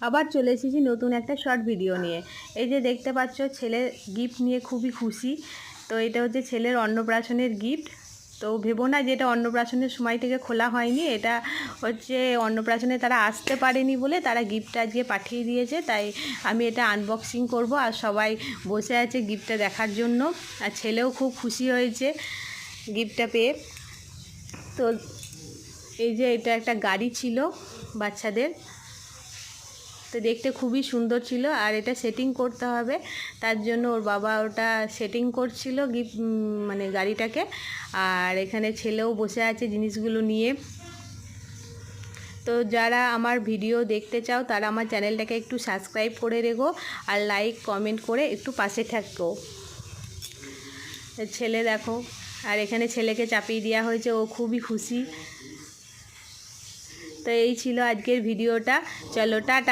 আবার চলে এসেছি নতুন একটা শর্ট ভিডিও নিয়ে। এই যে দেখতে পাচ্ছ, ছেলের গিফট নিয়ে খুবই খুশি। তো এটা হচ্ছে ছেলের অন্নপ্রাশনের গিফট। তো ভেবো না যে এটা অন্নপ্রাশনের সময় থেকে খোলা হয়নি, এটা হচ্ছে অন্নপ্রাশনে তারা আসতে পারেনি বলে তারা গিফটটা আজকে পাঠিয়ে দিয়েছে। তাই আমি এটা আনবক্সিং করব, আর সবাই বসে আছে গিফটটা দেখার জন্য। আর ছেলেও খুব খুশি হয়েছে গিফটটা পেয়ে। তো এই যে এটা একটা গাড়ি ছিল বাচ্চাদের, তো দেখতে খুবই সুন্দর ছিল। আর এটা সেটিং করতে হবে, তার জন্য ওর বাবা ওটা সেটিং করছিল গিফট মানে গাড়িটাকে। আর এখানে ছেলেও বসে আছে জিনিসগুলো নিয়ে। তো যারা আমার ভিডিও দেখতে চাও তারা আমার চ্যানেলটাকে একটু সাবস্ক্রাইব করে রেখো, আর লাইক কমেন্ট করে একটু পাশে থাকো। ছেলে দেখো, আর এখানে ছেলেকে চাপিয়ে দেওয়া হয়েছে, ও খুবই খুশি। তো এই ছিল আজকের ভিডিওটা। চলো টাটা।